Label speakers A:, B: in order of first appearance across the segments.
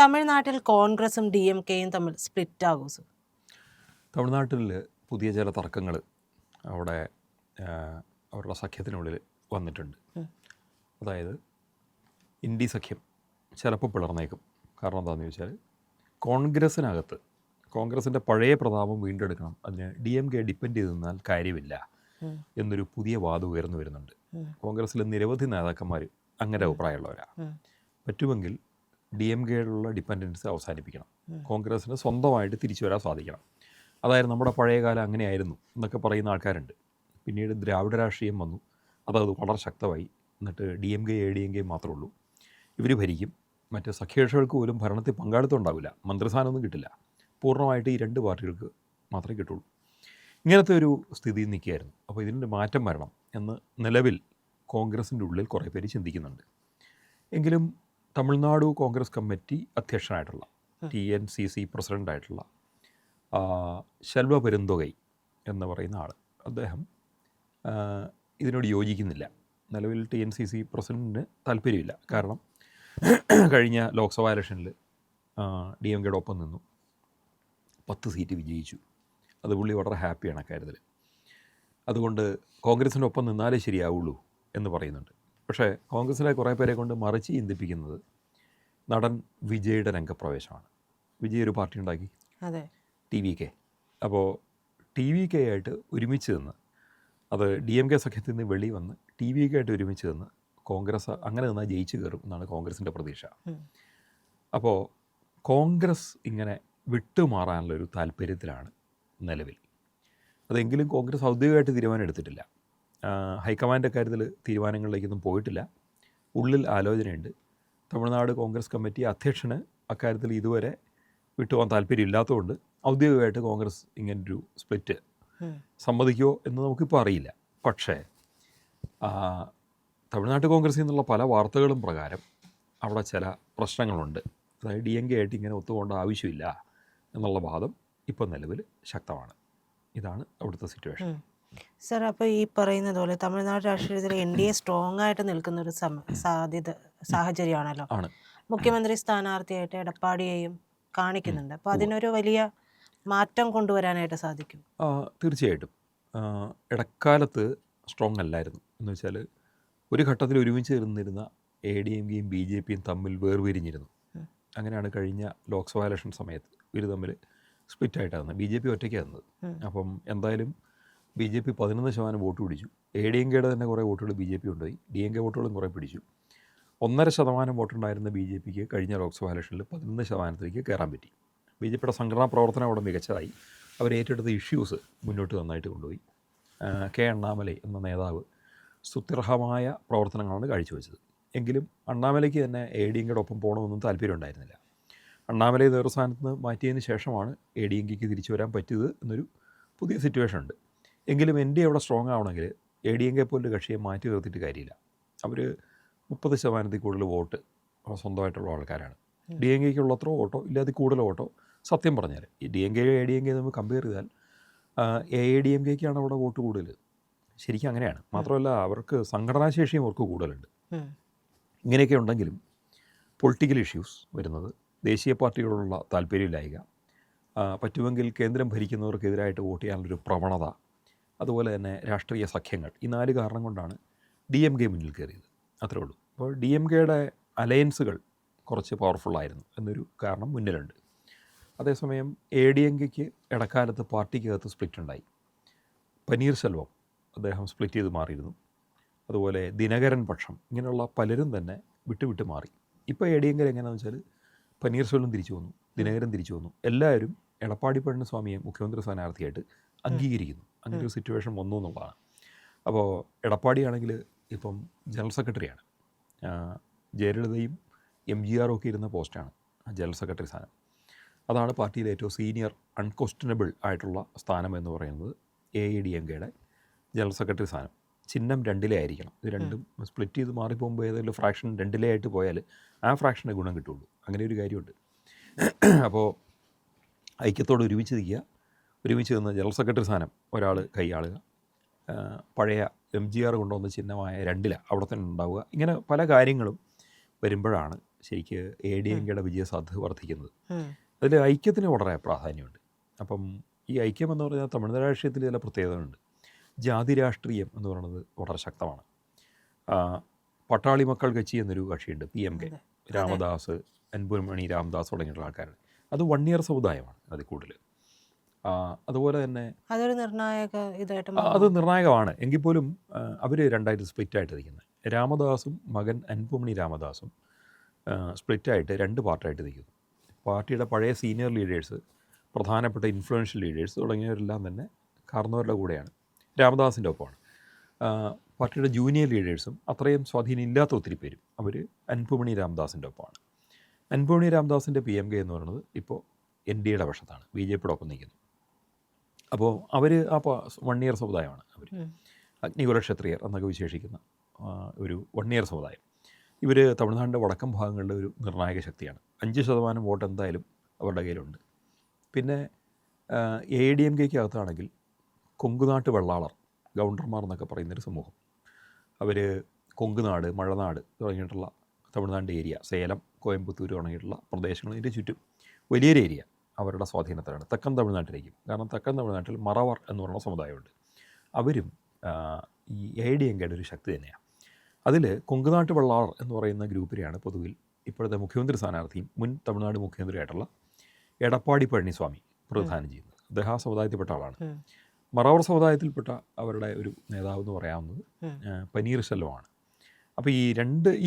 A: തമിഴ്നാട്ടിൽ കോൺഗ്രസും DMKയും തമ്മിൽ സ്പ്ലിറ്റ് ആകും സർ.
B: തമിഴ്നാട്ടിൽ പുതിയ ചില തർക്കങ്ങൾ അവിടെ അവരുടെ സഖ്യത്തിനുള്ളിൽ വന്നിട്ടുണ്ട്. അതായത് ഇന്ത്യ സഖ്യം ചിലപ്പോൾ പിളർന്നേക്കും. കാരണം എന്താണെന്ന് ചോദിച്ചാൽ കോൺഗ്രസ്സിനകത്ത് കോൺഗ്രസിൻ്റെ പഴയ പ്രതാപം വീണ്ടെടുക്കണം, അതിന് DMK ഡിപ്പെൻഡ് ചെയ്ത് നിന്നാൽ കാര്യമില്ല എന്നൊരു പുതിയ വാദം ഉയർന്നു വരുന്നുണ്ട്. കോൺഗ്രസ്സിലെ നിരവധി നേതാക്കന്മാർ അങ്ങനെ അഭിപ്രായമുള്ളവരാണ്. പറ്റുമെങ്കിൽ DMKയോടുള്ള ഡിപ്പെൻഡൻസ് അവസാനിപ്പിക്കണം, കോൺഗ്രസ്സിന് സ്വന്തമായിട്ട് തിരിച്ചു വരാൻ സാധിക്കണം. അതായത് നമ്മുടെ പഴയകാലം അങ്ങനെയായിരുന്നു എന്നൊക്കെ പറയുന്ന ആൾക്കാരുണ്ട്. പിന്നീട് ദ്രാവിഡ രാഷ്ട്രീയം വന്നു, അതത് വളരെ ശക്തമായി. എന്നിട്ട് DMK ADMK മാത്രമേ ഉള്ളൂ, ഇവർ ഭരിക്കും. മറ്റ് സഖ്യകക്ഷികൾക്ക് പോലും ഭരണത്തിൽ പങ്കാളിത്തം ഉണ്ടാവില്ല, മന്ത്രിസ്ഥാനമൊന്നും കിട്ടില്ല. പൂർണ്ണമായിട്ട് ഈ രണ്ട് പാർട്ടികൾക്ക് മാത്രമേ കിട്ടുള്ളൂ. ഇങ്ങനത്തെ ഒരു സ്ഥിതി നിൽക്കുകയായിരുന്നു. അപ്പോൾ ഇതിൻ്റെ മാറ്റം വരണം എന്ന് നിലവിൽ കോൺഗ്രസിൻ്റെ ഉള്ളിൽ കുറേ പേര് ചിന്തിക്കുന്നുണ്ട്. എങ്കിലും തമിഴ്നാട് കോൺഗ്രസ് കമ്മിറ്റി അധ്യക്ഷനായിട്ടുള്ള TNCC പ്രസിഡൻ്റായിട്ടുള്ള ശെൽവ പെരുന്തോഗൈ എന്ന് പറയുന്ന ആൾ, അദ്ദേഹം ഇതിനോട് യോജിക്കുന്നില്ല. നിലവിൽ TNCC പ്രസിഡൻറ്റിന് താല്പര്യമില്ല. കാരണം കഴിഞ്ഞ ലോക്സഭാ ഇലക്ഷനിൽ DMKയുടെ ഒപ്പം നിന്നു, 10 സീറ്റ് വിജയിച്ചു. അത് പുള്ളി വളരെ ഹാപ്പിയാണ് അക്കാര്യത്തിൽ. അതുകൊണ്ട് കോൺഗ്രസിൻ്റെ ഒപ്പം നിന്നാലേ ശരിയാവുള്ളൂ എന്ന് പറയുന്നുണ്ട്. പക്ഷേ കോൺഗ്രസിലെ കുറേ പേരെ കൊണ്ട് മറിച്ച് ചിന്തിപ്പിക്കുന്നത് നടൻ വിജയുടെ രംഗപ്രവേശമാണ്. വിജയ് ഒരു പാർട്ടി ഉണ്ടാക്കി,
A: അതെ,
B: TVK. അപ്പോൾ TVK ആയിട്ട് ഒരുമിച്ച് നിന്ന്, അത് DMK സഖ്യത്തിൽ നിന്ന് വെളി വന്ന് TVK ആയിട്ട് ഒരുമിച്ച് നിന്ന് കോൺഗ്രസ് അങ്ങനെ നിന്നാൽ ജയിച്ചു കയറും എന്നാണ് കോൺഗ്രസിൻ്റെ പ്രതീക്ഷ. അപ്പോൾ കോൺഗ്രസ് ഇങ്ങനെ വിട്ടുമാറാനുള്ളൊരു താല്പര്യത്തിലാണ് നിലവിൽ. അതെങ്കിലും കോൺഗ്രസ് ഔദ്യോഗികമായിട്ട് തീരുമാനം എടുത്തിട്ടില്ല. ഹൈക്കമാൻഡ് കാര്യത്തിൽ തീരുമാനങ്ങളിലേക്കൊന്നും പോയിട്ടില്ല. ഉള്ളിൽ ആലോചനയുണ്ട്. തമിഴ്നാട് കോൺഗ്രസ് കമ്മിറ്റി അധ്യക്ഷന് അക്കാര്യത്തിൽ ഇതുവരെ വിട്ടുപോകാൻ താല്പര്യമില്ലാത്തതുകൊണ്ട് ഔദ്യോഗികമായിട്ട് കോൺഗ്രസ് ഇങ്ങനൊരു സ്പ്ലിറ്റ് സമ്മതിക്കുമോ എന്ന് നമുക്കിപ്പോൾ അറിയില്ല. പക്ഷേ തമിഴ്നാട് കോൺഗ്രസിൽ നിന്നുള്ള പല വാർത്തകളും പ്രകാരം അവിടെ ചില പ്രശ്നങ്ങളുണ്ട്. അതായത് DMK ആയിട്ട് ഇങ്ങനെ ഒത്തുപോകേണ്ട ആവശ്യമില്ല എന്നുള്ള വാദം ഇപ്പോൾ നിലവിൽ ശക്തമാണ്. ഇതാണ് അവിടുത്തെ സിറ്റുവേഷൻ.
A: സർ, അപ്പോൾ ഈ പറയുന്നത് പോലെ തമിഴ്നാട് രാഷ്ട്രീയത്തിൽ NDA സ്ട്രോങ് ആയിട്ട് നിൽക്കുന്ന ഒരു സാഹചര്യമാണല്ലോ. മുഖ്യമന്ത്രി സ്ഥാനാർത്ഥിയായിട്ട് എടപ്പാടിയെയും കാണിക്കുന്നുണ്ട്. അപ്പോൾ അതിനൊരു വലിയ മാറ്റം കൊണ്ടുവരാനായിട്ട് സാധിക്കും.
B: തീർച്ചയായിട്ടും. ഇടക്കാലത്ത് സ്ട്രോങ് അല്ലായിരുന്നു. എന്ന് വെച്ചാൽ ഒരു ഘട്ടത്തിൽ ഒരുമിച്ച് ഇരുന്നിരുന്ന ADMKയും BJPയും തമ്മിൽ വേർപിരിഞ്ഞിരുന്നു. അങ്ങനെയാണ് കഴിഞ്ഞ ലോക്സഭാ ഇലക്ഷൻ സമയത്ത് ഇവർ തമ്മിൽ സ്പ്ലിറ്റായിട്ടാണ് BJP ഒറ്റയ്ക്കായിരുന്നത്. അപ്പം എന്തായാലും BJP 11% വോട്ട് പിടിച്ചു. ADMKയുടെ തന്നെ കുറേ വോട്ടുകൾ BJP കൊണ്ടുപോയി, DMK വോട്ടുകളും കുറേ പിടിച്ചു. 1.5% വോട്ടുണ്ടായിരുന്ന BJPക്ക് കഴിഞ്ഞ ലോക്സഭാ ഇലക്ഷനിൽ 11%ലേക്ക് കയറാൻ പറ്റി. BJPയുടെ സംഘടനാ പ്രവർത്തനം അവിടെ മികച്ചതായി. അവർ ഏറ്റെടുത്ത ഇഷ്യൂസ് മുന്നോട്ട് നന്നായിട്ട് കൊണ്ടുപോയി. K. അണ്ണാമലൈ എന്ന നേതാവ് സ്തുത്യർഹമായ പ്രവർത്തനങ്ങളാണ് കാഴ്ചവെച്ചത്. എങ്കിലും അണ്ണാമലയ്ക്ക് തന്നെ ADMKയുടെ ഒപ്പം പോകണമെന്നും താല്പര്യം ഉണ്ടായിരുന്നില്ല. അണ്ണാമലൈ നേതൃസ്ഥാനത്ത് നിന്ന് മാറ്റിയതിന് ശേഷമാണ് ADMKയ്ക്ക് തിരിച്ചു വരാൻ പറ്റിയത് എന്നൊരു പുതിയ സിറ്റുവേഷൻ ഉണ്ട്. എങ്കിലും NDA അവിടെ സ്ട്രോങ് ആവണമെങ്കിൽ ADMK പോലൊരു കക്ഷിയെ മാറ്റി നിർത്തിയിട്ട് കാര്യമില്ല. അവർ 30% കൂടുതൽ വോട്ട് സ്വന്തമായിട്ടുള്ള ആൾക്കാരാണ്. DMKയ്ക്കുള്ള അത്ര വോട്ടോ ഇല്ലാതെ കൂടുതൽ വോട്ടോ. സത്യം പറഞ്ഞാൽ ഈ ADMK നമ്മൾ കമ്പയർ ചെയ്താൽ ADMKയ്ക്കാണ് അവിടെ വോട്ട് കൂടുതൽ. ശരിക്കും അങ്ങനെയാണ്. മാത്രമല്ല അവർക്ക് സംഘടനാശേഷിയും അവർക്ക് കൂടുതലുണ്ട്. ഇങ്ങനെയൊക്കെ ഉണ്ടെങ്കിലും പൊളിറ്റിക്കൽ ഇഷ്യൂസ് വരുന്നത്, ദേശീയ പാർട്ടികളോടുള്ള താല്പര്യമില്ലായ്ക, പറ്റുമെങ്കിൽ കേന്ദ്രം ഭരിക്കുന്നവർക്കെതിരായിട്ട് വോട്ട് ചെയ്യാനുള്ളൊരു പ്രവണത, അതുപോലെ തന്നെ രാഷ്ട്രീയ സഖ്യങ്ങൾ, ഈ 4 കാരണം കൊണ്ടാണ് DMK മുന്നിൽ കയറിയത്. അത്രേ ഉള്ളൂ. അപ്പോൾ DMKയുടെ അലയൻസുകൾ കുറച്ച് പവർഫുള്ളായിരുന്നു എന്നൊരു കാരണം മുന്നിലുണ്ട്. അതേസമയം ADMKയ്ക്ക് ഇടക്കാലത്ത് പാർട്ടിക്കകത്ത് സ്പ്ലിറ്റ് ഉണ്ടായി. പനീർശെൽവം അദ്ദേഹം സ്പ്ലിറ്റ് ചെയ്ത് മാറിയിരുന്നു. അതുപോലെ ദിനകരൻ പക്ഷം, ഇങ്ങനെയുള്ള പലരും തന്നെ വിട്ട് മാറി. ഇപ്പോൾ ADMK എങ്ങനെയാണെന്ന് വെച്ചാൽ പനീർശെൽവം തിരിച്ചു വന്നു, ദിനകരൻ തിരിച്ചു വന്നു. എല്ലാവരും എടപ്പാടി പളനിസ്വാമിയെ മുഖ്യമന്ത്രി സ്ഥാനാർത്ഥിയായിട്ട് അംഗീകരിക്കുന്നു. അങ്ങനെ ഒരു സിറ്റുവേഷൻ വന്നു എന്നുള്ളതാണ്. അപ്പോൾ എടപ്പാടിയാണെങ്കിൽ ഇപ്പം ജനറൽ സെക്രട്ടറിയാണ്. ജയലളിതയും MGR ഒക്കെ ഇരുന്ന പോസ്റ്റാണ് ജനറൽ സെക്രട്ടറി സ്ഥാനം. അതാണ് പാർട്ടിയിലെ ഏറ്റവും സീനിയർ അൺക്വസ്റ്റനബിൾ ആയിട്ടുള്ള സ്ഥാനം എന്ന് പറയുന്നത്. ADMKയുടെ ജനറൽ സെക്രട്ടറി സ്ഥാനം ചിഹ്നം 2 ആയിരിക്കണം. ഇത് രണ്ടും സ്പ്ലിറ്റ് ചെയ്ത് മാറിപ്പോകുമ്പോൾ ഏതെങ്കിലും ഫ്രാക്ഷൻ 2 ആയിട്ട് പോയാൽ ആ ഫ്രാക്ഷന് ഗുണം കിട്ടുള്ളൂ. അങ്ങനെ ഒരു കാര്യമുണ്ട്. അപ്പോൾ ഐക്യത്തോട് ഒരുമിച്ച് നിൽക്കുക, ഒരുമിച്ച് നിന്ന് ജനറൽ സെക്രട്ടറി സ്ഥാനം ഒരാൾ കൈയാളുക, പഴയ MGR കൊണ്ടുവന്ന ചിഹ്നമായ 2 അവിടെ തന്നെ ഉണ്ടാവുക. ഇങ്ങനെ പല കാര്യങ്ങളും വരുമ്പോഴാണ് ശരിക്ക് ADMKയുടെ വിജയസാധ്യത വർദ്ധിക്കുന്നത്. അതിൽ ഐക്യത്തിന് വളരെ പ്രാധാന്യമുണ്ട്. അപ്പം ഈ ഐക്യം എന്ന് പറഞ്ഞാൽ തമിഴ്നാട് രാഷ്ട്രീയത്തിൽ ചില പ്രത്യേകതകളുണ്ട്. ജാതി രാഷ്ട്രീയം എന്ന് പറയുന്നത് വളരെ ശക്തമാണ്. പട്ടാളി മക്കൾ കച്ചി എന്നൊരു കക്ഷിയുണ്ട്, PMK, രാമദാസ്, അൻപുമണി രാമദാസ് തുടങ്ങിയിട്ടുള്ള ആൾക്കാരുടെ. അത് 1 ഇയർ സമുദായമാണ് അതിൽ കൂടുതൽ. അതുപോലെ തന്നെ
A: അതൊരു നിർണായക ഇതായിട്ട്
B: അത് നിർണായകമാണ്. എങ്കിൽ പോലും അവർ രണ്ടായിട്ട് സ്പ്ലിറ്റായിട്ട് നിൽക്കുന്നത്. രാമദാസും മകൻ അൻപുമണി രാമദാസും സ്പ്ലിറ്റായിട്ട് 2 പാർട്ടായിട്ട് നിൽക്കുന്നു. പാർട്ടിയുടെ പഴയ സീനിയർ ലീഡേഴ്സ്, പ്രധാനപ്പെട്ട ഇൻഫ്ലുവൻഷ്യൽ ലീഡേഴ്സ് തുടങ്ങിയവരെല്ലാം തന്നെ കാർന്നവരുടെ കൂടെയാണ്, രാമദാസിൻ്റെ ഒപ്പമാണ്. പാർട്ടിയുടെ ജൂനിയർ ലീഡേഴ്സും അത്രയും സ്വാധീനം ഇല്ലാത്ത ഒത്തിരി പേരും അവർ അൻപുമണി രാമദാസിൻ്റെ ഒപ്പമാണ്. അൻപുമണി രാമദാസിൻ്റെ PMK എന്ന് പറയുന്നത് ഇപ്പോൾ NDAയുടെ പക്ഷത്താണ്, BJPയുടെ ഒപ്പം നിൽക്കുന്നു. അപ്പോൾ അവർ ആ 1 ഇയർ സമുദായമാണ്. അവർ അഗ്നികുല ക്ഷത്രിയർ എന്നൊക്കെ വിശേഷിക്കുന്ന ഒരു 1 ഇയർ സമുദായം. ഇവർ തമിഴ്നാടിൻ്റെ വടക്കൻ ഭാഗങ്ങളുടെ ഒരു നിർണായക ശക്തിയാണ്. 5% വോട്ട് എന്തായാലും അവരുടെ കയ്യിലുണ്ട്. പിന്നെ ADMKയ്ക്ക് അകത്താണെങ്കിൽ കൊങ്കുനാട്ട് വെള്ളാളർ, ഗൗണ്ടർമാർ എന്നൊക്കെ പറയുന്നൊരു സമൂഹം. അവർ കൊങ്കുനാട്, മഴനാട് തുടങ്ങിയിട്ടുള്ള തമിഴ്നാടിൻ്റെ ഏരിയ, സേലം, കോയമ്പത്തൂർ തുടങ്ങിയിട്ടുള്ള പ്രദേശങ്ങളിൻ്റെ ചുറ്റും വലിയൊരു ഏരിയ അവരുടെ സ്വാധീനത്തിലാണ്. തെക്കൻ തമിഴ്നാട്ടിലേക്കും. കാരണം തെക്കൻ തമിഴ്നാട്ടിൽ മറവർ എന്ന് പറയുന്ന സമുദായമുണ്ട്. അവരും ഈ ADMKയുടെ ഒരു ശക്തി തന്നെയാണ്. അതിൽ കൊങ്കുനാട്ട് വെള്ളാളർ എന്ന് പറയുന്ന ഗ്രൂപ്പിനെയാണ് പൊതുവിൽ ഇപ്പോഴത്തെ മുഖ്യമന്ത്രി സ്ഥാനാർത്ഥിയും മുൻ തമിഴ്നാട് മുഖ്യമന്ത്രിയായിട്ടുള്ള എടപ്പാടി പഴനിസ്വാമി പ്രതിനിധാനം ചെയ്യുന്നത്. അദ്ദേഹം ആ സമുദായത്തിൽപ്പെട്ട ആളാണ്. മറവർ സമുദായത്തിൽപ്പെട്ട അവരുടെ ഒരു നേതാവ് എന്ന് പറയാവുന്നത് പനീർ സെൽവമാണ്. അപ്പോൾ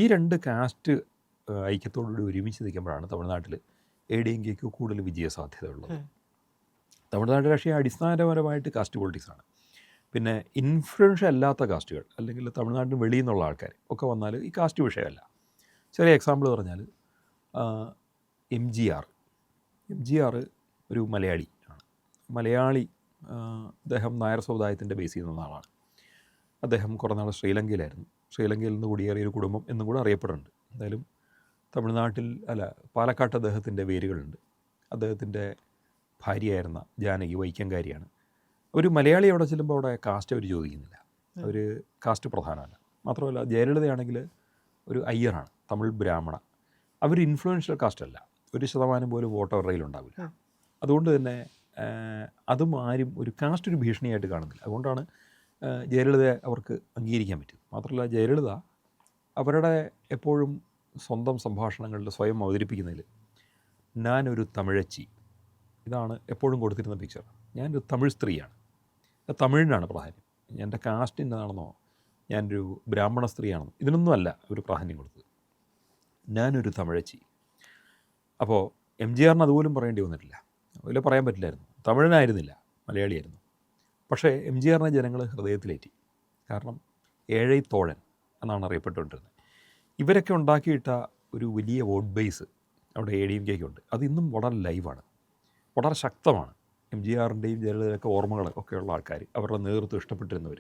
B: ഈ രണ്ട് കാസ്റ്റ് ഐക്യത്തോടുകൂടി ഒരുമിച്ച് നിൽക്കുമ്പോഴാണ് തമിഴ്നാട്ടിൽ ADMKയ്ക്ക് കൂടുതൽ വിജയസാധ്യതയുള്ളത്. തമിഴ്നാട് രാഷ്ട്രീയം അടിസ്ഥാനപരമായിട്ട് കാസ്റ്റ് പൊളിറ്റിക്സാണ്. പിന്നെ ഇൻഫ്ലുവൻഷ്യൽ അല്ലാത്ത കാസ്റ്റുകൾ, അല്ലെങ്കിൽ തമിഴ്നാട്ടിന് വെളിയിൽ നിന്നുള്ള ആൾക്കാർ ഒക്കെ വന്നാൽ ഈ കാസ്റ്റ് വിഷയമല്ല. ചെറിയ എക്സാമ്പിൾ പറഞ്ഞാൽ MGR ഒരു മലയാളി ആണ്. മലയാളി, അദ്ദേഹം നായർ സമുദായത്തിൻ്റെ ബേസിൽ നിന്ന ആളാണ്. അദ്ദേഹം കുറേ നാൾ ശ്രീലങ്കയിലായിരുന്നു. ശ്രീലങ്കയിൽ നിന്ന് കുടിയേറിയ ഒരു കുടുംബം എന്നും കൂടെ അറിയപ്പെടുന്നുണ്ട്. എന്തായാലും തമിഴ്നാട്ടിൽ പാലക്കാട്ട് അദ്ദേഹത്തിൻ്റെ വേരുകളുണ്ട്. അദ്ദേഹത്തിൻ്റെ ഭാര്യയായിരുന്ന ജാനകി വൈക്കംകാരിയാണ്. ഒരു മലയാളി അവിടെ ചെല്ലുമ്പോൾ അവിടെ കാസ്റ്റ് അവർ ചോദിക്കുന്നില്ല, അവർ കാസ്റ്റ് പ്രധാനമല്ല. മാത്രമല്ല ജയലളിതയാണെങ്കിൽ ഒരു അയ്യറാണ്, തമിഴ് ബ്രാഹ്മണ. അവർ ഇൻഫ്ലുവൻഷ്യൽ കാസ്റ്റ് അല്ല, 1% പോലും വോട്ട് അവരുടെ കയ്യിലുണ്ടാവില്ല. അതുകൊണ്ട് തന്നെ അതും ആരും ഒരു കാസ്റ്റ് ഒരു ഭീഷണിയായിട്ട് കാണുന്നില്ല. അതുകൊണ്ടാണ് ജയലളിതയെ അവർക്ക് അംഗീകരിക്കാൻ പറ്റിയത്. മാത്രമല്ല ജയലളിത അവരുടെ എപ്പോഴും സ്വന്തം സംഭാഷണങ്ങളിൽ സ്വയം അവതരിപ്പിക്കുന്നതിൽ ഞാനൊരു തമിഴച്ചി, ഇതാണ് എപ്പോഴും കൊടുത്തിരുന്ന പിക്ചർ. ഞാനൊരു തമിഴ് സ്ത്രീയാണ്, തമിഴിനാണ് പ്രാധാന്യം. എൻ്റെ കാസ്റ്റ് ഇന്നതാണെന്നോ ഞാനൊരു ബ്രാഹ്മണ സ്ത്രീയാണെന്നോ ഇതിനൊന്നും അല്ല ഒരു പ്രാധാന്യം കൊടുത്തത്. ഞാനൊരു തമിഴച്ചി. അപ്പോൾ MGRന് അതുപോലും പറയേണ്ടി വന്നിട്ടില്ല, അതുപോലെ പറയാൻ പറ്റില്ലായിരുന്നു. തമിഴനായിരുന്നില്ല, മലയാളിയായിരുന്നു. പക്ഷേ MGRനെ ജനങ്ങൾ ഹൃദയത്തിലേറ്റി. കാരണം ഏഴൈ തോഴൻ എന്നാണ് അറിയപ്പെട്ടുകൊണ്ടിരുന്നത്. ഇവരൊക്കെ ഉണ്ടാക്കിയിട്ട ഒരു വലിയ വോട്ട് ബേസ് അവിടെ ADMKയ്ക്കുണ്ട്. അത് ഇന്നും വളരെ ലൈവാണ്, വളരെ ശക്തമാണ്. MGRൻ്റെയും ജയലളിതയൊക്കെ ഓർമ്മകൾ ഒക്കെയുള്ള ആൾക്കാർ, അവരുടെ നേതൃത്വം ഇഷ്ടപ്പെട്ടിരുന്നവർ,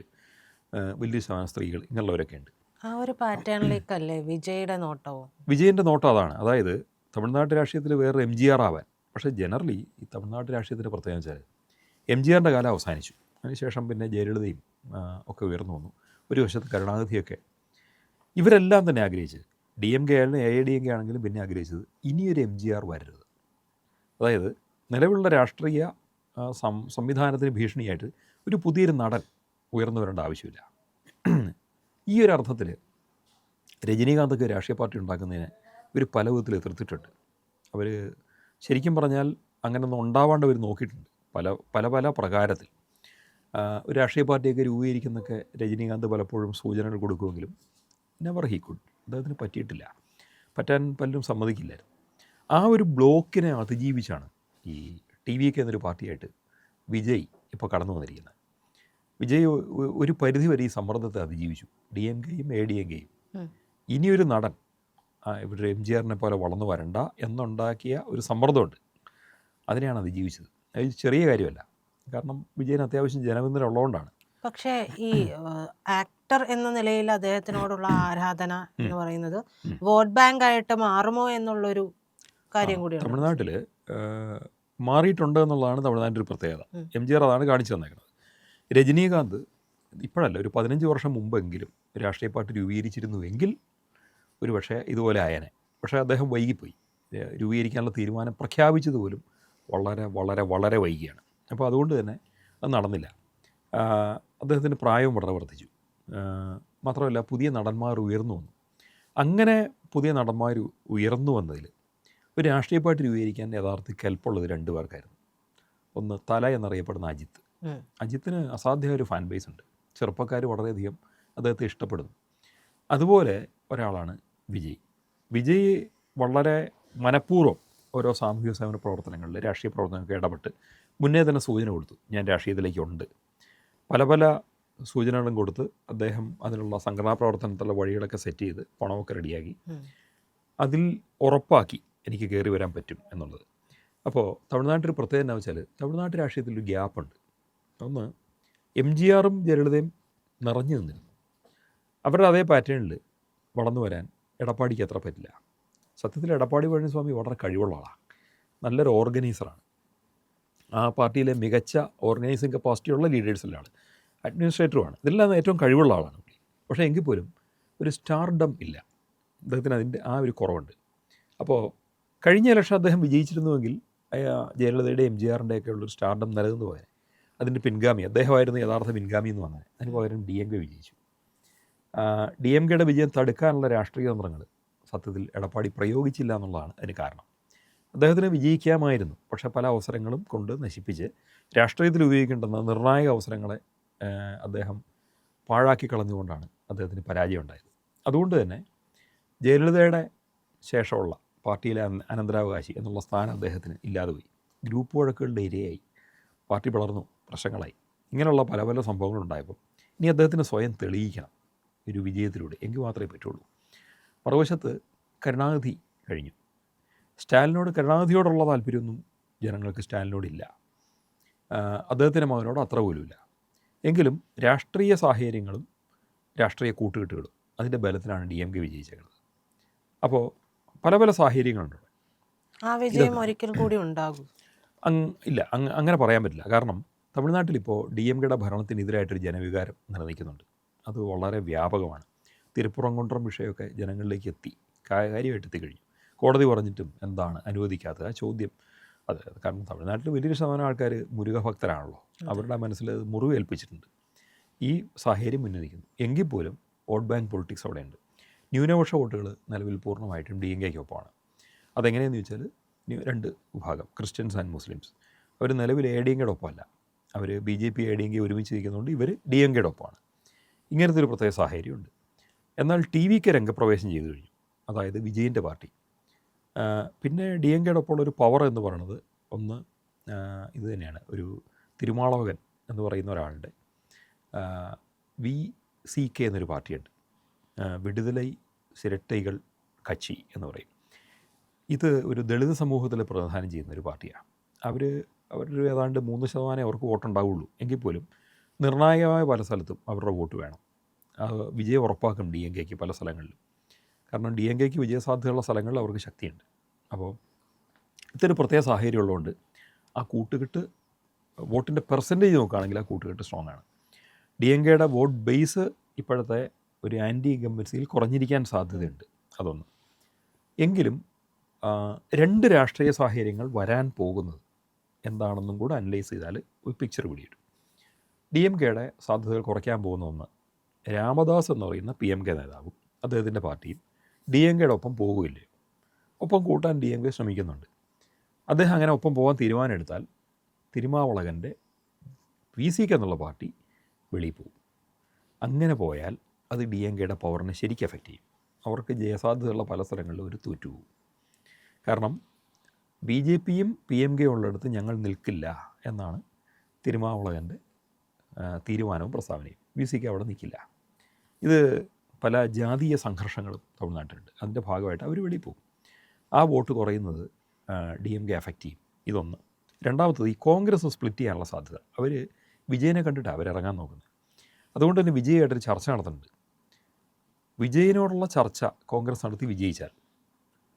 B: വലിയ ശതമാനം സ്ത്രീകൾ, ഇങ്ങനെയുള്ളവരൊക്കെ ഉണ്ട്.
A: ആ ഒരു പാറ്റേണിലേക്കല്ലേ വിജയുടെ നോട്ടവും?
B: വിജയൻ്റെ നോട്ടം അതാണ്. അതായത് തമിഴ്നാട്ട് രാഷ്ട്രീയത്തിൽ വേറെ MGR ആവാൻ. പക്ഷേ ജനറലി ഈ തമിഴ്നാട്ട് രാഷ്ട്രീയത്തിൻ്റെ പ്രത്യേകം വെച്ചാൽ MGRൻ്റെ കാലം അവസാനിച്ചു. അതിനുശേഷം പിന്നെ ജയലളിതയും ഒക്കെ ഉയർന്നു വന്നു. ഒരു വശത്ത് കരുണാനിധിയൊക്കെ. ഇവരെല്ലാം തന്നെ ആഗ്രഹിച്ചത്, DMK ആയാലും ADMK ആണെങ്കിലും പിന്നെ ആഗ്രഹിച്ചത് ഇനിയൊരു MGR വരരുത്. അതായത് നിലവിലുള്ള രാഷ്ട്രീയ സംവിധാനത്തിന് ഭീഷണിയായിട്ട് ഒരു പുതിയൊരു നടൻ ഉയർന്നു വരേണ്ട ആവശ്യമില്ല. ഈ ഒരു അർത്ഥത്തിൽ രജനീകാന്തൊക്കെ രാഷ്ട്രീയ പാർട്ടി ഉണ്ടാക്കുന്നതിന് ഇവർ പല വിധത്തിൽ എതിർത്തിട്ടുണ്ട്. അവർ ശരിക്കും പറഞ്ഞാൽ അങ്ങനെയൊന്നും ഉണ്ടാവാണ്ട് അവർ നോക്കിയിട്ടുണ്ട് പല പ്രകാരത്തിൽ. ഒരു രാഷ്ട്രീയ പാർട്ടിയൊക്കെ രൂപീകരിക്കുന്നൊക്കെ രജനീകാന്ത് പലപ്പോഴും സൂചനകൾ കൊടുക്കുമെങ്കിലും നെവർ ഹി കുഡ്, അദ്ദേഹത്തിന് പറ്റിയിട്ടില്ല, പറ്റാൻ പലരും സമ്മതിക്കില്ലായിരുന്നു. ആ ഒരു ബ്ലോക്കിനെ അതിജീവിച്ചാണ് ഈ TVK എന്നൊരു പാർട്ടിയായിട്ട് വിജയ് ഇപ്പോൾ കടന്നു വന്നിരിക്കുന്നത്. വിജയ് ഒരു പരിധി വരെ ഈ സമ്മർദ്ദത്തെ അതിജീവിച്ചു. DMKയും ADMKയും ഇനിയൊരു നടൻ ഇവരുടെ MGRനെ പോലെ വളർന്നു വരണ്ട എന്നുണ്ടാക്കിയ ഒരു സമ്മർദ്ദമുണ്ട്, അതിനെയാണ് അതിജീവിച്ചത്. അത് ചെറിയ കാര്യമല്ല, കാരണം വിജയന് അത്യാവശ്യം ജനപിന്തുണ ഉള്ളതുകൊണ്ടാണ്.
A: പക്ഷേ ഈ ആക്ടർ എന്ന നിലയിൽ അദ്ദേഹത്തിനോടുള്ള ആരാധന എന്ന് പറയുന്നത് വോട്ട് ബാങ്ക് ആയിട്ട് മാറുമോ എന്നുള്ളൊരു കാര്യം കൂടിയാണ്.
B: തമിഴ്നാട്ടിൽ മാറിയിട്ടുണ്ട് എന്നുള്ളതാണ് തമിഴ്നാട്ടിൻ്റെ ഒരു പ്രത്യേകത. MGR അതാണ് കാണിച്ചു തന്നേക്കുന്നത്. രജനീകാന്ത് ഇപ്പോഴല്ല, ഒരു 15 വർഷം മുമ്പെങ്കിലും രാഷ്ട്രീയ പാർട്ടി രൂപീകരിച്ചിരുന്നുവെങ്കിൽ ഒരു പക്ഷേ ഇതുപോലെ ആയനെ. പക്ഷേ അദ്ദേഹം വൈകിപ്പോയി. രൂപീകരിക്കാനുള്ള തീരുമാനം പ്രഖ്യാപിച്ചത് പോലും വളരെ വളരെ വളരെ വൈകിയാണ്. അപ്പോൾ അതുകൊണ്ട് തന്നെ അത് നടന്നില്ല. അദ്ദേഹത്തിൻ്റെ പ്രായവും വളരെ വർദ്ധിച്ചു. മാത്രമല്ല പുതിയ നടന്മാർ ഉയർന്നു വന്നു. അങ്ങനെ പുതിയ നടന്മാർ ഉയർന്നു വന്നതിൽ ഒരു രാഷ്ട്രീയ പാർട്ടി രൂപീകരിക്കാൻ യഥാർത്ഥത്തിൽ കെൽപ്പുള്ളത് 2 പേർക്കായിരുന്നു. ഒന്ന് തല എന്നറിയപ്പെടുന്ന അജിത്ത്. അജിത്തിന് അസാധ്യമായ ഒരു ഫാൻ ബേസ് ഉണ്ട്. ചെറുപ്പക്കാർ വളരെയധികം അദ്ദേഹത്തെ ഇഷ്ടപ്പെടുന്നു. അതുപോലെ ഒരാളാണ് വിജയ്. വിജയ് വളരെ മനഃപൂർവ്വം ഓരോ സാമൂഹിക സേവന പ്രവർത്തനങ്ങളിൽ, രാഷ്ട്രീയ പ്രവർത്തനങ്ങൾക്ക് ഇടപെട്ട് മുന്നേ തന്നെ സൂചന കൊടുത്തു, ഞാൻ രാഷ്ട്രീയത്തിലേക്കുണ്ട്. പല പല സൂചനകളും കൊടുത്ത് അദ്ദേഹം അതിനുള്ള സംഘടനാ പ്രവർത്തനത്തിലുള്ള വഴികളൊക്കെ സെറ്റ് ചെയ്ത് പണമൊക്കെ റെഡിയാക്കി അതിൽ ഉറപ്പാക്കി എനിക്ക് കയറി വരാൻ പറ്റും എന്നുള്ളത്. അപ്പോൾ തമിഴ്നാട്ടിൽ പ്രത്യേകത എന്താ വെച്ചാൽ, തമിഴ്നാട്ട് രാഷ്ട്രീയത്തിലൊരു ഗ്യാപ്പുണ്ട്. ഒന്ന്, MGRും ജയലളിതയും നിറഞ്ഞു നിന്നിരുന്നു. അവരുടെ അതേ പാറ്റേണിൽ വളർന്നു വരാൻ എടപ്പാടിക്ക് അത്ര പറ്റില്ല. സത്യത്തിൽ എടപ്പാടി പഴനിസ്വാമി വളരെ കഴിവുള്ള ആളാണ്, നല്ലൊരു ഓർഗനൈസറാണ്. ആ പാർട്ടിയിലെ മികച്ച ഓർഗനൈസിങ് കപ്പാസിറ്റിയുള്ള ലീഡേഴ്സിലാണ്, അഡ്മിനിസ്ട്രേറ്ററുമാണ്. ഇതെല്ലാം ഏറ്റവും കഴിവുള്ള ആളാണ്. പക്ഷേ എങ്കിൽ പോലും ഒരു സ്റ്റാർഡം ഇല്ല അദ്ദേഹത്തിന്, അതിൻ്റെ ആ ഒരു കുറവുണ്ട്. അപ്പോൾ കഴിഞ്ഞ ഇലക്ഷൻ അദ്ദേഹം വിജയിച്ചിരുന്നുവെങ്കിൽ ജയലളിതയുടെ MGRൻ്റെയൊക്കെ ഉള്ളൊരു സ്റ്റാർഡം നിലനിന്ന് പോയാൽ അതിൻ്റെ പിൻഗാമി അദ്ദേഹമായിരുന്നു, യഥാർത്ഥ പിൻഗാമി എന്ന് പറഞ്ഞാൽ. അതിന് പകരം DMK വിജയിച്ചു. DMKയുടെ വിജയം തടുക്കാനുള്ള രാഷ്ട്രീയ തന്ത്രങ്ങൾ സത്യത്തിൽ എടപ്പാടി പ്രയോഗിച്ചില്ല എന്നുള്ളതാണ് അതിന് കാരണം. അദ്ദേഹത്തിന് വിജയിക്കാമായിരുന്നു, പക്ഷേ പല അവസരങ്ങളും കൊണ്ട് നശിപ്പിച്ച് രാഷ്ട്രീയത്തിൽ ഉപയോഗിക്കേണ്ടുന്ന നിർണായക അവസരങ്ങളെ അദ്ദേഹം പാഴാക്കി കളഞ്ഞുകൊണ്ടാണ് അദ്ദേഹത്തിന് പരാജയം ഉണ്ടായത്. അതുകൊണ്ട് തന്നെ ജയലളിതയുടെ ശേഷമുള്ള പാർട്ടിയിലെ അനന്തരാവകാശി എന്നുള്ള സ്ഥാനം അദ്ദേഹത്തിന് ഇല്ലാതെ പോയി. ഗ്രൂപ്പ് വഴക്കുകളുടെ ഇരയായി, പാർട്ടി പിളർന്നു, പ്രശ്നങ്ങളായി. ഇങ്ങനെയുള്ള പല പല സംഭവങ്ങളുണ്ടായപ്പോൾ ഇനി അദ്ദേഹത്തിന് സ്വയം തെളിയിക്കണം ഒരു വിജയത്തിലൂടെ, എങ്കിൽ മാത്രമേ പറ്റുള്ളൂ. മറുവശത്ത് കരുണാനിധി കഴിഞ്ഞു. കരുണാനിധിയോടുള്ള താല്പര്യമൊന്നും ജനങ്ങൾക്ക് സ്റ്റാലിനോടില്ല. അദ്ദേഹത്തിൻ്റെ മകനോട് അത്ര പോലുമില്ല. എങ്കിലും രാഷ്ട്രീയ സാഹചര്യങ്ങളും രാഷ്ട്രീയ കൂട്ടുകെട്ടുകളും അതിൻ്റെ ബലത്തിലാണ് DMK വിജയിച്ചേക്കുന്നത്. അപ്പോൾ പല പല സാഹചര്യങ്ങളുണ്ട്.
A: ആ വിജയം ഒരിക്കൽ കൂടി ഉണ്ടാകും
B: ഇല്ല, അങ്ങനെ പറയാൻ പറ്റില്ല. കാരണം തമിഴ്നാട്ടിലിപ്പോൾ DMKയുടെ ഭരണത്തിനെതിരായിട്ടൊരു ജനവികാരം നിലനിൽക്കുന്നുണ്ട്. അത് വളരെ വ്യാപകമാണ്. തിരുപ്പുറംകുണ്ട്രം വിഷയമൊക്കെ ജനങ്ങളിലേക്ക് കാര്യമായിട്ട് എത്തിക്കഴിഞ്ഞു. കോടതി പറഞ്ഞിട്ടും എന്താണ് അനുവദിക്കാത്തത്? ആ ചോദ്യം അത് കാരണം തമിഴ്നാട്ടിൽ വലിയൊരു ശതമാനം ആൾക്കാർ മുരുക ഭക്തരാണല്ലോ. അവരുടെ മനസ്സിൽ മുറിവേൽപ്പിച്ചിട്ടുണ്ട്. ഈ സാഹചര്യം മുന്നിരിക്കുന്നു. എങ്കിൽ പോലും വോട്ട് ബാങ്ക് പൊളിറ്റിക്സ് അവിടെയുണ്ട്. ന്യൂനപക്ഷ വോട്ടുകൾ നിലവിൽ പൂർണ്ണമായിട്ടും DMKയ്ക്കൊപ്പമാണ്. അതെങ്ങനെയെന്ന് ചോദിച്ചാൽ 2 വിഭാഗം, ക്രിസ്ത്യൻസ് ആൻഡ് മുസ്ലിംസ്. അവർ നിലവിൽ ADMKയുടെ ഒപ്പമല്ല, അവർ BJP ADMK ഒരുമിച്ചിരിക്കുന്നതുകൊണ്ട് ഇവർ DMKയുടെ ഒപ്പമാണ്. ഇങ്ങനത്തെ ഒരു പ്രത്യേക സാഹചര്യമുണ്ട്. എന്നാൽ TVK രംഗപ്രവേശം ചെയ്തു കഴിഞ്ഞു, അതായത് വിജയിൻ്റെ പാർട്ടി. പിന്നെ DMKയുടെ ഒപ്പമുള്ള ഒരു പവർ എന്ന് പറയുന്നത് ഒന്ന് ഇത് തന്നെയാണ്. ഒരു തിരുമാളവകൻ എന്ന് പറയുന്ന ഒരാളുടെ VCK എന്നൊരു പാർട്ടിയുണ്ട്, വിടുതലൈ സിരട്ടൈകൾ കച്ചി എന്ന് പറയും. ഇത് ഒരു ദളിത് സമൂഹത്തിൽ പ്രതിനിധാനം ചെയ്യുന്ന ഒരു പാർട്ടിയാണ്. അവരൊരു ഏതാണ്ട് 3% അവർക്ക് വോട്ടുണ്ടാവുള്ളൂ. എങ്കിൽ പോലും നിർണായകമായ പല സ്ഥലത്തും അവരുടെ വോട്ട് വേണം. വിജയം ഉറപ്പാക്കും DMKയ്ക്ക് പല സ്ഥലങ്ങളിലും. കാരണം DMKയ്ക്ക് വിജയസാധ്യതയുള്ള സ്ഥലങ്ങളിൽ അവർക്ക് ശക്തിയുണ്ട്. അപ്പോൾ ഇതൊരു പ്രത്യേക സാഹചര്യം ഉള്ളതുകൊണ്ട് ആ കൂട്ടുകെട്ട്, വോട്ടിൻ്റെ പെർസെൻറ്റേജ് നോക്കുകയാണെങ്കിൽ ആ കൂട്ടുകെട്ട് സ്ട്രോങ് ആണ്. DMKയുടെ വോട്ട് ബേസ് ഇപ്പോഴത്തെ ഒരു ആൻറ്റി ഇൻകംബൻസിയിൽ കുറഞ്ഞിരിക്കാൻ സാധ്യതയുണ്ട്, അതൊന്ന്. എങ്കിലും 2 രാഷ്ട്രീയ സാഹചര്യങ്ങൾ വരാൻ പോകുന്നത് എന്താണെന്നും കൂടെ അനലൈസ് ചെയ്താൽ ഒരു പിക്ചർ പിടിയിട്ടു. DMKയുടെ സാധ്യതകൾ കുറയ്ക്കാൻ പോകുന്ന ഒന്ന്, രാമദാസ് എന്ന് പറയുന്ന PMK നേതാവും അദ്ദേഹത്തിൻ്റെ പാർട്ടിയും DMKയുടെ ഒപ്പം പോകുകയില്ലേ, ഒപ്പം കൂട്ടാൻ DMK ശ്രമിക്കുന്നുണ്ട്. അദ്ദേഹം അങ്ങനെ ഒപ്പം പോകാൻ തീരുമാനമെടുത്താൽ തിരുമാവളകൻ്റെ VCK എന്നുള്ള പാർട്ടി വെളിയിൽ പോകും. അങ്ങനെ പോയാൽ അത് DMKയുടെ പവറിനെ ശരിക്കും എഫക്റ്റ് ചെയ്യും. അവർക്ക് ജയസാധ്യതയുള്ള പല സ്ഥലങ്ങളിലും ഒരു തോറ്റുപോകും. കാരണം BJPയും PMKയും ഉള്ളിടത്ത് ഞങ്ങൾ നിൽക്കില്ല എന്നാണ് തിരുമാവളകൻ്റെ തീരുമാനവും പ്രസ്താവനയും. VCK അവിടെ നിൽക്കില്ല. ഇത് പല ജാതീയ സംഘർഷങ്ങളും തമിഴ്നാട്ടിലുണ്ട്. അതിൻ്റെ ഭാഗമായിട്ട് അവർ വെളിയിൽ പോകും. ആ വോട്ട് കുറയുന്നത് DMK എഫക്റ്റ് ചെയ്യും. ഇതൊന്ന്. രണ്ടാമത്തത്, ഈ കോൺഗ്രസ് സ്പ്ലിറ്റ് ചെയ്യാനുള്ള സാധ്യത. അവർ വിജയനെ കണ്ടിട്ടാണ് അവരിറങ്ങാൻ നോക്കുന്നത്. അതുകൊണ്ട് തന്നെ വിജയമായിട്ടൊരു ചർച്ച നടത്തുന്നുണ്ട്. വിജയനോടുള്ള ചർച്ച കോൺഗ്രസ് നടത്തി വിജയിച്ചാൽ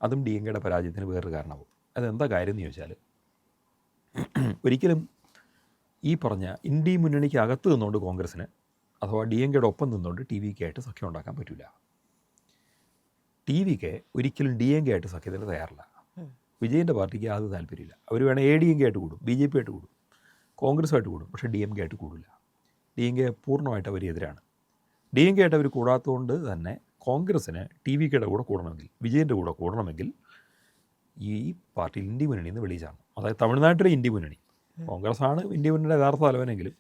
B: അതും DMKയുടെ പരാജയത്തിന് വേറൊരു കാരണമാകും. അതെന്താ കാര്യം എന്ന് ചോദിച്ചാൽ, ഒരിക്കലും ഈ പറഞ്ഞ ഇന്ത്യ മുന്നണിക്ക് അകത്ത് നിന്നുകൊണ്ട് കോൺഗ്രസ്സിന് അഥവാ DMKയുടെ ഒപ്പം നിന്നുകൊണ്ട് TVK ആയിട്ട് സഖ്യം ഉണ്ടാക്കാൻ പറ്റില്ല. TVK ഒരിക്കലും DMK ആയിട്ട് സഖ്യത്തിന് തയ്യാറില്ല. വിജയൻ്റെ പാർട്ടിക്ക് അത് താല്പര്യമില്ല. അവർ വേണേൽ ADMK ആയിട്ട് കൂടും, BJP ആയിട്ട് കൂടും, കോൺഗ്രസ്സുമായിട്ട് കൂടും, പക്ഷേ DMK ആയിട്ട് കൂടില്ല. DMK പൂർണ്ണമായിട്ട് അവർ എതിരാണ്. DMK ആയിട്ട് അവർ കൂടാത്തതുകൊണ്ട് തന്നെ കോൺഗ്രസ്സിന് TVKയുടെ കൂടെ കൂടണമെങ്കിൽ, വിജയൻ്റെ കൂടെ കൂടണമെങ്കിൽ ഈ പാർട്ടി ഇന്ത്യ മുന്നണിയിൽ നിന്ന് വെളിയിലാണ്. അതായത് തമിഴ്നാട്ടിലെ ഇന്ത്യ മുന്നണി, കോൺഗ്രസ്സാണ് ഇന്ത്യ മുന്നണിയുടെ യഥാർത്ഥ തലവനെങ്കിലും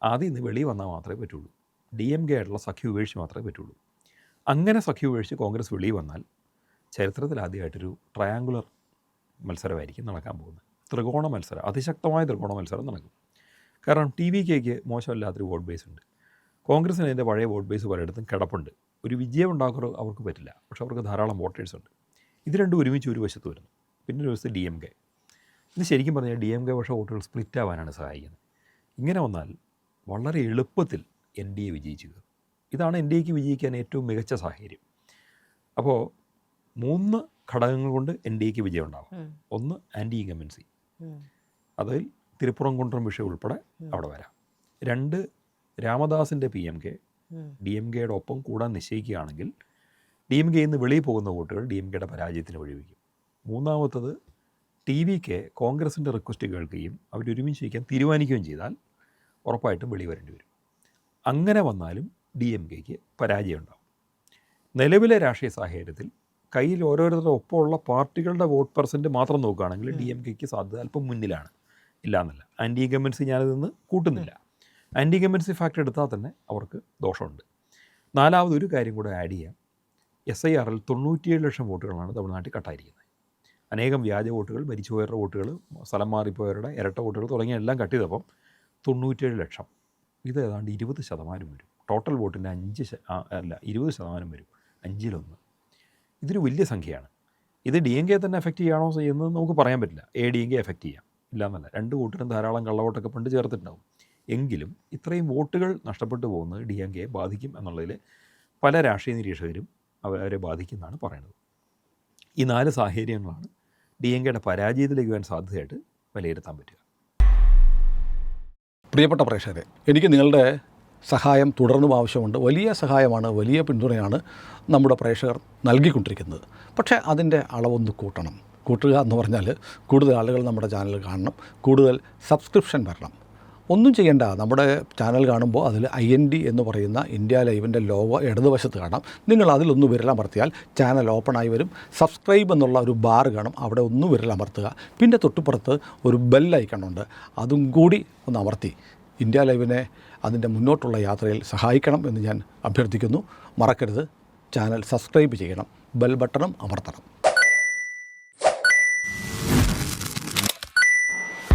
B: ആദ്യം ഇന്ന് വെളിയിൽ വന്നാൽ മാത്രമേ പറ്റുള്ളൂ. DMK ആയിട്ടുള്ള സഖ്യം ഉപേക്ഷിച്ച് മാത്രമേ പറ്റുള്ളൂ. അങ്ങനെ സഖ്യം ഉപേക്ഷിച്ച് കോൺഗ്രസ് വെളിയിൽ വന്നാൽ ചരിത്രത്തിൽ ആദ്യമായിട്ടൊരു ട്രയാങ്കുലർ മത്സരമായിരിക്കും നടക്കാൻ പോകുന്നത്. ത്രികോണ മത്സരം, അതിശക്തമായ ത്രികോണ മത്സരം നടക്കും. കാരണം TVKയ്ക്ക് മോശമല്ലാത്തൊരു വോട്ട് ബേസ് ഉണ്ട്. കോൺഗ്രസ്സിന് അതിൻ്റെ പഴയ വോട്ട് ബേസ് പലയിടത്തും കിടപ്പുണ്ട്. ഒരു വിജയം ഉണ്ടാക്കുക അവർക്ക് പറ്റില്ല, പക്ഷെ അവർക്ക് ധാരാളം വോട്ടേഴ്സ് ഉണ്ട്. ഇത് രണ്ടും ഒരുമിച്ച് ഒരു വശത്ത് വരുന്നു. പിന്നെ ഒരു വശത്ത് DMK. ഇത് ശരിക്കും പറഞ്ഞാൽ DMK പക്ഷേ വോട്ടുകൾ സ്പ്ലിറ്റ് ആവാനാണ് സഹായിക്കുന്നത്. ഇങ്ങനെ വന്നാൽ വളരെ എളുപ്പത്തിൽ NDA വിജയിച്ചു കയറും. ഇതാണ് NDAക്ക് വിജയിക്കാൻ ഏറ്റവും മികച്ച സാഹചര്യം. അപ്പോൾ 3 ഘടകങ്ങൾ കൊണ്ട് NDAക്ക് വിജയം ഉണ്ടാവും. 1 ആൻറ്റി ഇൻകംബൻസി, അതിൽ തിരുപ്പുറംകുன்றம் വിഷയം ഉൾപ്പെടെ അവിടെ വരാം. 2 രാമദാസിൻ്റെ PMK DMKയുടെ ഒപ്പം കൂടാൻ നിശ്ചയിക്കുകയാണെങ്കിൽ DMKയിൽ നിന്ന് വെളിയിൽ പോകുന്ന വോട്ടുകൾ DMKയുടെ പരാജയത്തിന് വഴിവെക്കും. 3-മത്തത് TVK കോൺഗ്രസിൻ്റെ റിക്വസ്റ്റ് കേൾക്കുകയും അവരൊരുമിച്ച് വയ്ക്കാൻ തീരുമാനിക്കുകയും ചെയ്താൽ ഉറപ്പായിട്ടും വെളി വരേണ്ടി വരും. അങ്ങനെ വന്നാലും DMKയ്ക്ക് പരാജയം ഉണ്ടാകും. നിലവിലെ രാഷ്ട്രീയ സാഹചര്യത്തിൽ കയ്യിൽ ഓരോരുത്തരുടെ ഒപ്പമുള്ള പാർട്ടികളുടെ വോട്ട് പെർസെൻറ്റ് മാത്രം നോക്കുകയാണെങ്കിൽ DMKയ്ക്ക് സാധ്യത അല്പം മുന്നിലാണ്, ഇല്ലയെന്നല്ല. ആൻറ്റി ഇൻകംബൻസി ഞാനിതൊന്ന് കൂട്ടുന്നില്ല. ആൻറ്റി ഇൻകംബൻസി ഫാക്ടർ എടുത്താൽ തന്നെ അവർക്ക് ദോഷമുണ്ട്. 4-മതൊരു കാര്യം കൂടെ ആഡ് ചെയ്യാം. SIRൽ 97 ലക്ഷം വോട്ടുകളാണ് തമിഴ്നാട്ടിൽ കട്ടായിരിക്കുന്നത്. അനേകം വ്യാജ വോട്ടുകൾ, മരിച്ചുപോയവരുടെ വോട്ടുകൾ, സ്ഥലം മാറിപ്പോയവരുടെ ഇരട്ട വോട്ടുകൾ തുടങ്ങിയ എല്ലാം കട്ട് ചെയ്തപ്പം 97 ലക്ഷം. ഇത് ഏതാണ്ട് 20% വരും. ടോട്ടൽ വോട്ടിൻ്റെ 20% വരും, 5-1. ഇതൊരു വലിയ സംഖ്യയാണ്. ഇത് DMK തന്നെ എഫക്റ്റ് ചെയ്യുകയാണോ ചെയ്യുന്നത് നമുക്ക് പറയാൻ പറ്റില്ല. ADMK എഫക്റ്റ് ചെയ്യാം, ഇല്ലയെന്നല്ല. 2 വോട്ടിനും ധാരാളം കള്ളവോട്ടൊക്കെ പണ്ട് ചേർത്തിട്ടുണ്ടാവും. എങ്കിലും ഇത്രയും വോട്ടുകൾ നഷ്ടപ്പെട്ടു പോകുന്നത് DMKയെ ബാധിക്കും എന്നുള്ളതിൽ പല രാഷ്ട്രീയ നിരീക്ഷകരും അവരെ ബാധിക്കുമെന്നാണ് പറയുന്നത്. ഈ 4 സാഹചര്യങ്ങളാണ് DMKയുടെ പരാജയത്തിലേക്ക് വരാൻ സാധ്യതയായിട്ട് വിലയിരുത്താൻ പറ്റുക.
C: പ്രിയപ്പെട്ട പ്രേക്ഷകരെ, എനിക്ക് നിങ്ങളുടെ സഹായം തുടർന്നും ആവശ്യമുണ്ട്. വലിയ സഹായമാണ്, വലിയ പിന്തുണയാണ് നമ്മുടെ പ്രേക്ഷകർ നൽകിക്കൊണ്ടിരിക്കുന്നത്. പക്ഷേ അതിൻ്റെ അളവൊന്ന് കൂട്ടുക എന്ന് പറഞ്ഞാൽ കൂടുതൽ ആളുകൾ നമ്മുടെ ചാനൽ കാണണം, കൂടുതൽ സബ്സ്ക്രിപ്ഷൻ വരണം. ഒന്നും ചെയ്യേണ്ട, നമ്മുടെ ചാനൽ കാണുമ്പോൾ അതിൽ IND എന്ന് പറയുന്ന ഇന്ത്യ ലൈവിൻ്റെ ലോഗോ ഇടതുവശത്ത് കാണാം. നിങ്ങൾ അതിലൊന്ന് വിരലമർത്തിയാൽ ചാനൽ ഓപ്പണായി വരും. സബ്സ്ക്രൈബ് എന്നുള്ള ഒരു ബാർ കാണും, അവിടെ ഒന്ന് വിരലമർത്തുക. പിന്നെ തൊട്ടുപുറത്ത് ഒരു ബെൽ ഐക്കണുണ്ട്, അതും കൂടി ഒന്ന് അമർത്തി ഇന്ത്യ ലൈവിനെ അതിൻ്റെ മുന്നോട്ടുള്ള യാത്രയിൽ സഹായിക്കണം എന്ന് ഞാൻ അഭ്യർത്ഥിക്കുന്നു. മറക്കരുത്, ചാനൽ സബ്സ്ക്രൈബ് ചെയ്യണം, ബെൽ ബട്ടണും അമർത്തണം.